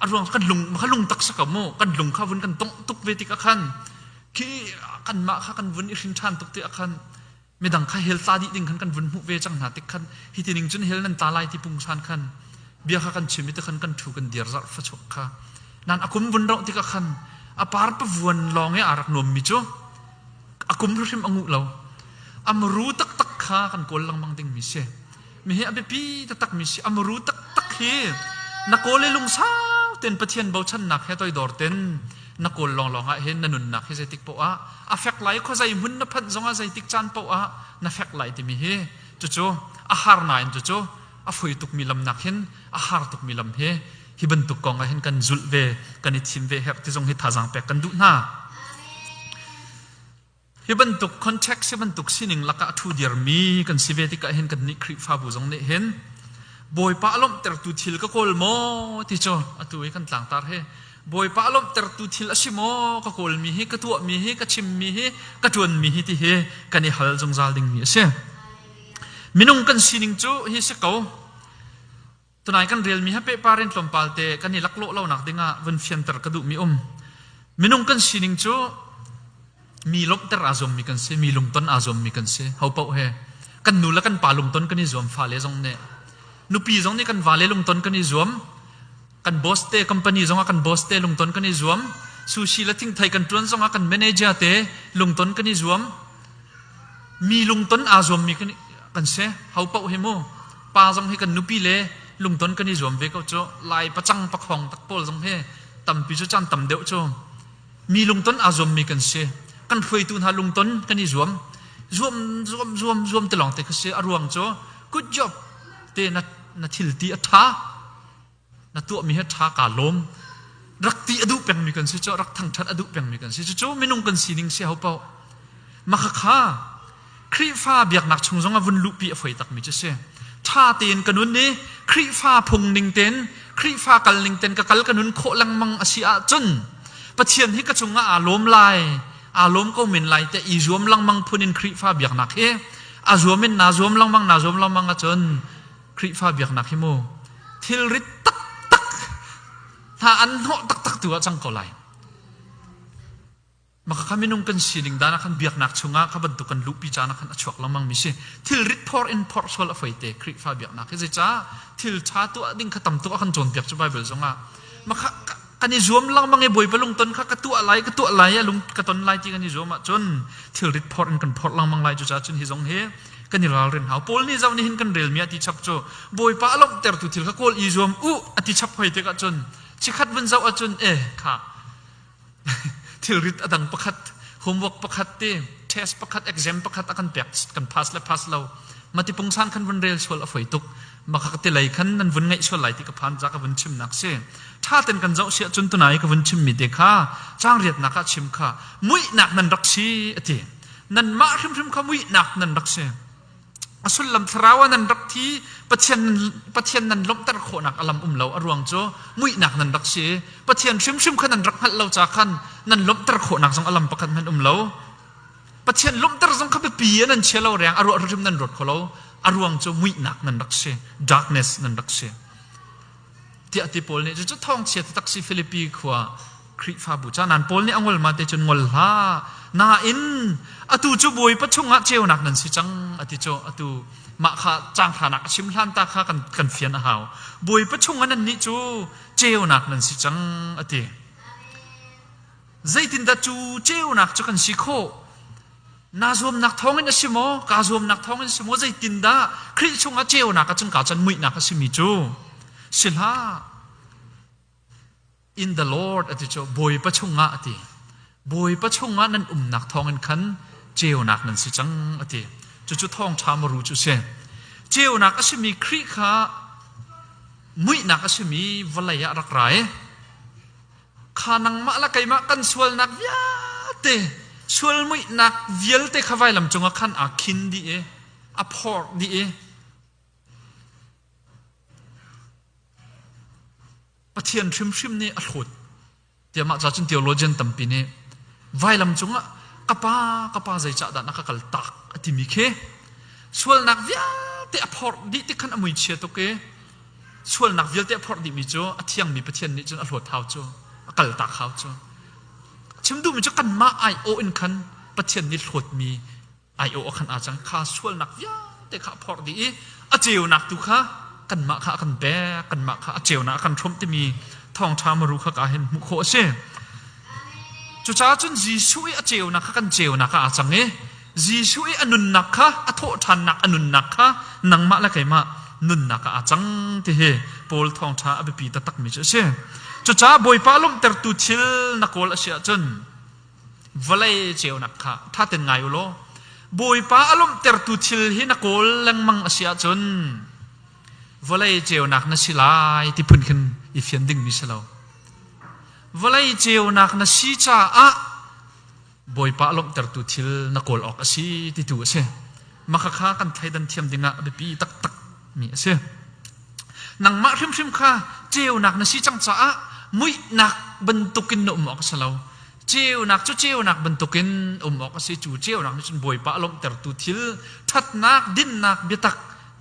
arong kan lung tak sakamo kan lung kha vun kan tong tuk ve ti ka khan khi kan ma kha kan vun i rin than tuk te akhan medang kha hel ta di ding kan vun hu ve chang na te khan hi ti ning chun hel nan ta lai ti pung san khan bia kha kan chimi te khan kan thu kan dir zar fa chok kha nan akum vun ro ti ka khan apar pa vuan long e arak nom mi chu akum rim angu lo amru tak kha kan kol lang mang ding mi se mi he abe pi tak mi se amru tak he na kole lung sa ten pathian bau chan nak he toy dor ten na kol long a hen nanun nak he se tik po a affect lai kho zai mun na phat zonga zai tik chan po a na fek lai ti mi he chu a har nain chu a foi tuk mi lam nak hen a har tuk mi lam he hi ban tuk kong a hen kan zul ve kan i thim ve hek ti zong hi thajang pe kan du na hi ban tuk context hi ban tuk sining laka thu dir mi kan si ve ti ka hen kan ni khri fa bu zong ne hen boy pa lom ter tu thil ka kol mo ti cho atu e kan tlang tar he boy pa lom ter tu thil asimo ka kol mi hi ka tu mi hi ka chim mi hi ka tuan mi hi ti he kan i hal jong zal ding mi se minung kan sining chu hi se ko tunai kan real mi ha pe parent lom palte kan ni laklo lo nak dinga ven fian ter ka du mi minung kan sining chu mi lom ter azom mi kan se mi lung ton azom mi kan se hau pau he kan nu la kan pa lung ton kan ni zom fa le jong ne nupi zong ni kan vale lung ton kan ni zom kan boss te company zonga kan boss te lung ton kan ni zom sushi la thing thai kan tuan zonga kan manager te lung ton kan ni zom mi lung ton azom mi kan se hau pau he mo pa zong he kan nupi le lung ton kan ni zom ve ko cho lai pachang pakhong tak pol zong he tam pi chu chan tam deu cho mi lung ton azom mi kan se kan phoi tu ha lung ton kan ni zom te long te ka se aruang cho good job te na thil ti atha na tu mi he tha ka lom rak ti adu peng mi kan se cho rak thang that adu peng mi kan se cho minung kan sining se ho pau makha kha khri fa biak nak chung zonga vun lu pi a foi tak mi che se tha ten kanun ne khri fa phung ning ten khri fa kal ning ten ka kal kanun kho lang mang asia chun pathian hi ka chunga a lom lai a lom ko min lai te i zuam lang mang phunin khri fa biak nak he a zuamin na zuam lang mang a chun khri fa biak nak hi mo thil rit tak tha an ho tak tu chang ko lai maka kaminung kan sining dana kan biak nak chunga ka ban tu kan lupi chana kan achuak lamang mi se thil rit por in por sol a faite khri fa biak nak he cha thil cha tu ding khatam tu kan jon biak chu bible zonga maka kani zuam lang mang e boy palung ton kha ka tu alai ya lung ka ton lai ti kani zuam a chon thil rit por in kan por lang mang lai chu cha chun hi zong he kani ral ren hau pol ni zaw ni hin kan rel mi ati chap cho boy pa lom ter tu thil ka kol i zuam ati chap hoi te ka chon chi khat bun zaw a chun kha thil rit adang pakhat homework pakhat te test pakhat exam pakhat akan pek kan pass lo mati pungsan kan bun rel sol a foi tuk makakati lai kan nan vun ngai sol lai ti ka phan ja ka vun chim nak se tha ten kan zaw sia chun tu nai ka vun chim mi te kha chang riat na ka chim kha mui nak nan rak si ati nan ma hrim kha mui nak nan rak se asul lam thrawa nan rak thi pathian nan lom tar kho nak alam lo arwang cho mui nak nan rak se pathian hrim khan nan rak hal lo cha khan nan lom tar kho nak jong alam pakhat man lo pathian lom tar jong kha pe pi nan chelo reng aru rim nan rot kholo arwang cho mui nak nan rak se darkness nan rak se ti ati pol ne chu thong che tak si philippi khwa khri fa bu cha nan pol ne angol ma te chun ngol ha na in atu chu boi pachunga cheu nak nan si chang ati cho atu ma kha chang kha nak chim hlan ta kha kan fian a haw boi pachunga nan ni chu cheu nak nan si chang ati zaitin da chu cheu nak chu kan si kho นาซวมนักท้องอินสิโมกาซวมนักท้องอินสิโมใจตินดาคริชงอาเจียวนักจังกาจันมุยนักสิมิจูสิลา in the Lord อติโจบอยปะชงอาอติบอยปะชงอานั้นนักท้องอินขันเจียวนักนั้นสิจังอติจุท้องชามรูจุเซเจียวนักสิมีคริขามุยนักสิมีวลัยรักไรขานังมะละไกมะกันสวลนักยาเตสวลมุยนักเวียลเตขวายลำจงขันอาคินดีเออพอร์ดีเอปะเทียนชิมนี่อดเดี๋ยวมาจากจุนเทียวโลเจนตั้มปีนี่วายลำจงกะป้าใจจัดนักกัลตักอติมิเคสวลนักเวียลเตอพอร์ดีเตขันอมุยเชียตเกส่วนนักเวียลเตะพอดีมิโจอเทียงมีประเทศนี้จนอรวดเท้าโจกัลตาเขาโจชิมดูมิโจกันมาไอโออินคันประเทศนี้หดมีไอโอคันอาจังข้าส่วนนักเวียลเตะข้าพอดีอเจียวนักตุข้ากันมาข้ากันแบกันมาข้าอเจียวนักกันชมที่มีทองชามารุข้ากันเห็นมุขโคเชจุจ้าจนจีช่วยอเจียวนักข้ากันเจียวนักข้าอาจังจีช่วยอนุนนักข้าอโททันนักอนุนนักข้านังมาละไกมานุนนักอาจังที่เฮปอลทองชาอภิปีตตักมิเชจุจ้าบอยปาลมเตอร์ตุชิลนักวลเสียจนวลัยเจียวนักข้าถ้าเป็นไงอยู่โลบอยปาลมเตอร์ตุชิลฮินักวลลังมังเสียจนวลัยเจียวนักนั่นสิลายที่พุ่นขึ้นอีเฟียนดิ้งมิเชลวลัยเจียวนักนั่นสิจ้าอะบอยปาลมเตอร์ตุชิลนักวลออกสิที่ตัวเช่มาข้ากันไทยดันเทียมดิ้งอะอภิปีตักมีเสียนังมาริมข้าเจียวนักนั่นสิจังจ้ามุยนักบรรทุกินออกสลาวเจียวนักเจียวนักบรรทุกินออกสิจูเจียวนักนี่จนบอยปะลมเตอร์ตุทิลทัดนักดินนักเบียตัก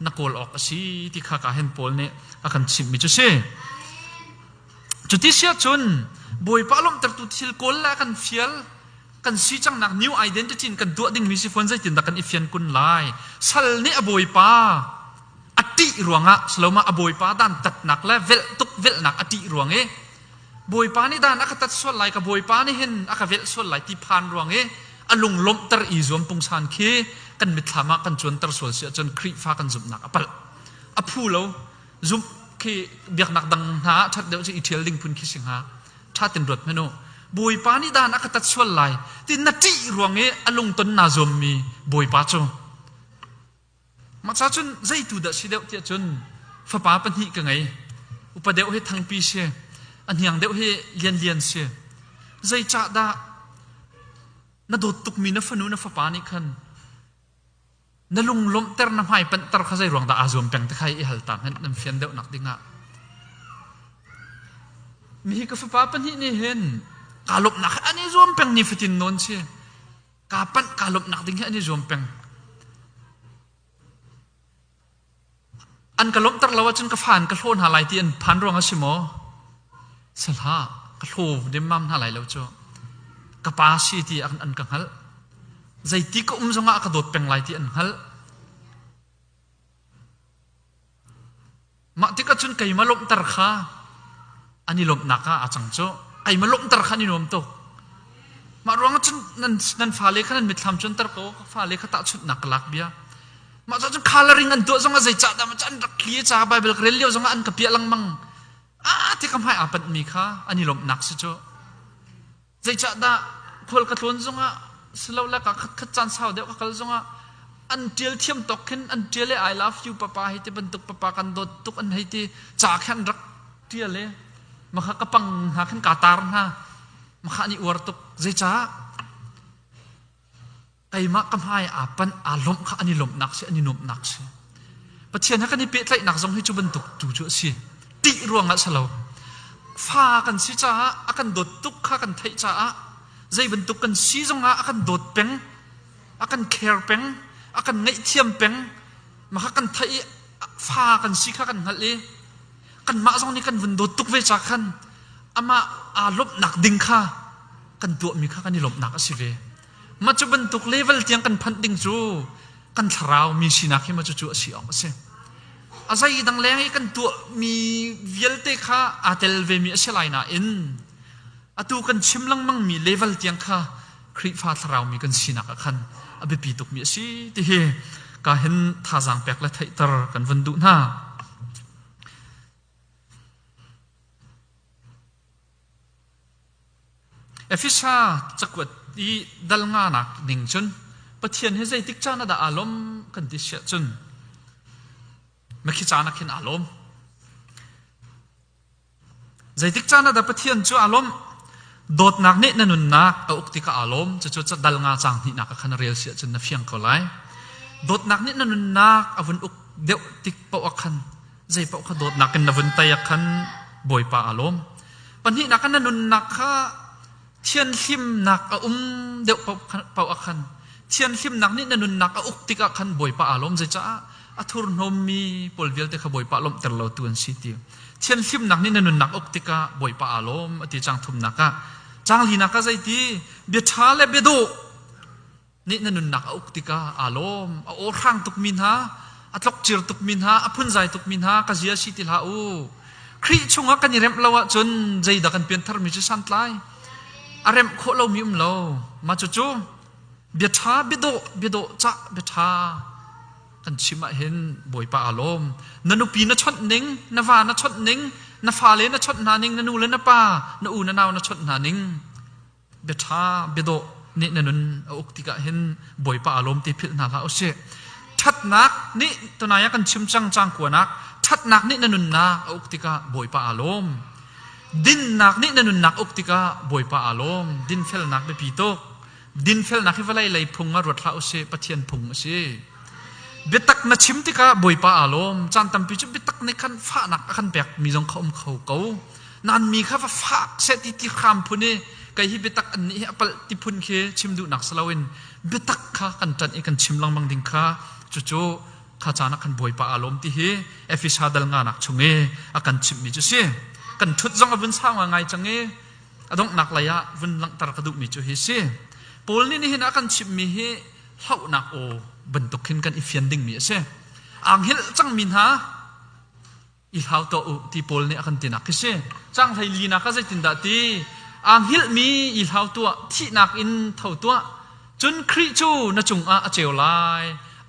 นักโกลออกสิที่ข้าการเห็นโพลเนี่ยอาการชิมมิจุเช่จุดที่เสียจนบอยปะลมเตอร์ตุทิลโกลละกันเฟียลกันสิจังนัก new identity กันตัวดิ่งมิสิฟอนใจตินดักกันอีเฟียนกุนไลสัลเนี่ยบอยปะอติรวงะสโลมาอบอยปาดันตัดนักและเวลตุกเวลนักอติรวงบอยปานี่ดันอักตัดส่วนไหลกับบอยปานี่เห็นอักเวลส่วนไหลที่ผ่านรวงอลุงลมตรอีจวมปุงชานเคกันมิถามากันจวนตรส่วนเสียจนครีฟ้ากันจุบนักอปัลอพูเราจุบเคเบียกนักดังหาชัดเดียวจะอีเทลลิงพุนคิสิงหาชัดเต็มรถไม่โนบอยปานี่ดันอักตัดส่วนไหลที่นัดที่รวงอลุงต้นนาจวมมีบอยปาโจมาจากจนใจตัวเด็กสิเดียวที่จนฟ้าป่าปัญหิกันไงอุปเดี๋ยวให้ทางปีเสียอันยังเดี๋ยวให้เลียนเสียใจจ่าดาน่าดูตุกมีน่าฟันูน่าฟ้าป่านี่คันน่าลงลมเตอร์น้ำหายเป็นตระข้าใจรวงตาอาจวมแปลงตะไคร้ฮัลตามเห็นน้ำเฟียนเดี๋ยวหนักดิ้งอ่ะมีกับฟ้าป่าปัญหินี่เห็นกาลบหนักอันนี้รวมแปลงนี่ฟิตินนนเสียกาปันกาลบหนักดิ้งอันนี้รวมแปลงอันกระลบตระลาวจนกระฟานกระโลนหาไหลที่อันพันรวงอาชิโมสลากระโลเดมมัมหาไหลแล้วจ้ะกระปาชีที่อันกังฮัลใจที่ก็จงกระโดดเป็นไหลที่อันฮัลมาที่ก็จนไก่มาลบตระข้าอันนี้ลบหนักอาจังจ้ะไก่มาลบตระข้านี่นวมโตมารวงจนนั่นฟ้าเล็กนั่นมิดทำจนตระโกฟ้าเล็กเขาตัดชุดหนักลักเบียมาจากคาลริงอันตัวสงฆ์ใจจัดแต่มาจากอันรักลี้จากไบเบิลเรียนเลี้ยวสงฆ์อันกับเปียลังมังที่คำให้อาปัดมีค่ะอันนี้ลมหนักสิโจใจจัดแต่คนกระตุ้นสงฆ์สลาวแล้วก็ขัดจันเศร้าเดี๋ยวก็กระสงฆ์อันเดียลเทียมตกขึ้นอันเดียลI love you ป้าให้ที่บรรทุกป้ากันโดดตุกอันให้ที่จากแค่รักเดียลเลยมาข้ากระปังหาขึ้นกาตาร์นะมาข้านี่อวดตุกใจจ้าไอ้มากำให้อาปันอารมณ์ข้าอันนี้ลมหนักสิอันนี้นมหนักสิประเทศนั้นก็นี่เป๊ะใจหนักทรงให้จุบันตุกจู่จู่สิติรวงละสลาวฟ้ากันสิจ้าอากันโดดตุกข้ากันไทยจ้าใจบรรทุกกันซีจงอากันโดดเป็งอากันแคร์เป็งอากันไงเทียมเป็งมาข้ากันไทยฟ้ากันซีข้ากันหัดเลยกันมาจงนี่กันวันโดดตุกเวจากกันอามาอารมณ์หนักดิ่งข้ากันตัวมีข้ากันนี่ลมหนักสิเวมาจุบันตุกเลเวลเตียงกันพันดิ่งจูกันทราวมีสินักให้มาจู่ๆสิออกเสียอาศัยดังแรงให้กันตัวมีเวลเตข้าอาเทลเวมีเสลายน่าอินอาตูกันชิมลังมังมีเลเวลเตียงข้าค รีฟ้าทราวมีกันสินักขันอภิปีตุกมีสิที่เฮกาเห็นท่าจางแปลกและไทยตรกันวันดุน่าเอฟิชาจักวัดที่ดัลงานักหนึ่งจนปะเทียนให้ใจติกจานาดาอารมณ์กันที่เสียจนไม่คิดจานักเห็นอารมณ์ใจติกจานาดาปะเทียนจูอารมณ์โดดนักนี่นันนุนนักเอาอุกติกาอารมณ์จะจะดัลงาจางนี่นักขันเรียลเสียจนนับเฟียงเขาไล่โดดนักนี่นันนุนนักอวันอุกเดียวติกเปาขันใจเปาขันโดดนักกันนวันตายขันบ่อยปาอารมณ์ปัญหานักนันนุนนักข้าเทียนหิมนักเดียวเปาขันเทียนหิมนักนี่นันนุนนักอุกติกาขันบ่อยปาอารมณ์จะจะอัทุรนมมีปลเวลเตขบ่อยปาอารมณ์แต่เราตัวสิทีเทียนหิมนักนี่นันนุนนักอุกติกาบ่อยปาอารมณ์อธิจังทุมนักจางลีนักใจทีเบียชาเลเบดูนี่นันนุนนักอุกติกาอารมณ์โอรังตุกมินฮาอัตลกจิรตุกมินฮาอพุนใจตุกมินฮากะเจียสิติลาอูครีชงกันยิเรมลาวจนใจดักันเปลี่ยนทาร์มิจสันไลอารมณ์โคเรามีเรามาจู่ๆเบียดท้าเบียดจ้าเบียดท้ากันชิมาเห็นบ่อยปาอารมณ์นันุปีนัชดนิ่งนาวานัชดนิ่งนฟ้าเลนัชดนานิ่งนันูเลนป้านูนนาวนัชดนานิ่งเบียดท้าเบียดนี่นันอุกติกะเห็นบ่อยปาอารมณ์ที่พิจารณาแล้วเสียชัดนักนี่ตัวนายกันชิมจังกว่านักชัดนักนี่นันนาอุกติกะบ่อยปาอารมณ์ดินนักนี่นันนักอุกติกาบ่อยปาอารมณ์ดินเฟลนักไปปีโตดินเฟลนักให้เวลาไหลพุงมารถเท้าเสปะเทียนพุงเสเบตักนัชิมติกาบ่อยปาอารมณ์จันตัมปีจุเบตักในขันฟ้านักขันแบกมีจงเขาเขาเกานันมีข้าฟ้าเสติที่คำพุนี่ไก่ฮิเบตักอันนี้อัปติพุนเคชิมดูนักสลาวินเบตักข้ากันจันเอกันชิมลังมังดิงข้าจู่ๆข้าจานักขันบ่อยปาอารมณ์ที่เฮเอฟิชาดัลงานักชงเออากันชิมมีจุเสกันทุดจงอบุญสร้างว่าไงจังเออดงนักเลยะวันหลังตระกระดุกมีจุเฮเซ่ปอลนี่เห็นอากันชิมมีเฮเล่านักโอบรรทุกขึ้นกันอีเฟียนดิ้งมีเซ่อังเฮลจังมินฮาอีเล่าตัวที่ปอลนี่อากันตินักเซ่จังไทยลีนักก็จะตินดาตีอังเฮลมีอีเล่าตัวที่นักอินเท่าตัวจนคริจูนจุงอาเจลไล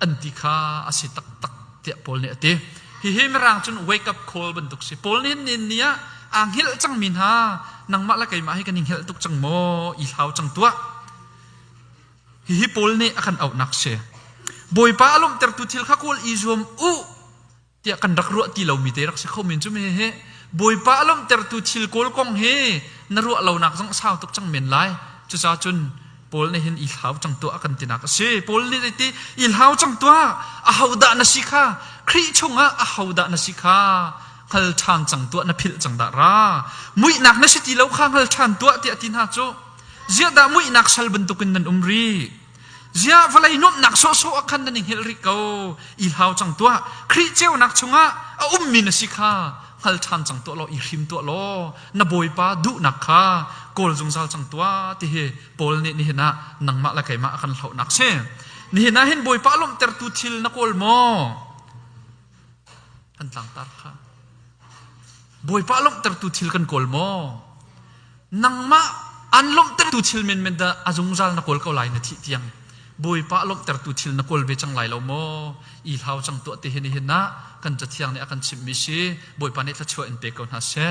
อันติคาอาศิตักตักเตะปอลนี่ตีฮิเฮมรังจน wake up call บรรทุกเซ่ปอลนี่เนี่ยอังเฮลจังมินฮานังมาละไกมาให้กันยิงเฮลตุกจังโมอีเล่าจังตัวฮิปอลนี่อากันเอานักเสบอยปาลมเตอร์ตุทิลข้ากูอีจวมเตียกันรักรัวที่เรามีเตรักเสเขามินจุเมเฮบอยปาลมเตอร์ตุทิลโกลกงเฮนรัวเรานักจังสาวตุกจังเมนไลจุจ้าจุนปอลนี่เห็นอีเล่าจังตัวอากันตินักเสปอลนี่ที่อีเล่าจังตัวอาหาวดานาสิกาครีชงอาหาวดานาสิกาฮัลชานจังตัวนับพิลจังดารามุยนักนัสิติเลวข้างฮัลชานตัวเตียตินหาโจเจียดามุยนักสัลบันตุกินนันรีเจียฟลายนุ่มนักโซโซอาคันนันเฮลริโกอีลาวจังตัวคริเจ้านักชงะมินสิกาฮัลชานจังตัวโลอีริมตัวโลนบอยปาดุนักข้ากอลจงซัลจังตัวที่เฮปอลนี่เห็นนะนังมาละไกมาอาคันเหล่านักเช่นี่เห็นนะเห็นบอยปาลมเตอร์ตุทิลนักอลโมอันต่างตาค่ะบอยปาลมเตอร์ตุทิลกันกอลโมนังมาอันลมเตอร์ตุทิลเมนดาอาจงซัลนักอลเขาไหลนาทีเทียงบอยปาลมเตอร์ตุทิลนักอลเบจังไหลเราโมอีเท้าจังตัวที่เห็นนะกันจะเทียงเนี่ยกันชิมมิชีบอยปานี่ถ้าช่วยอินเปกอนฮาเช่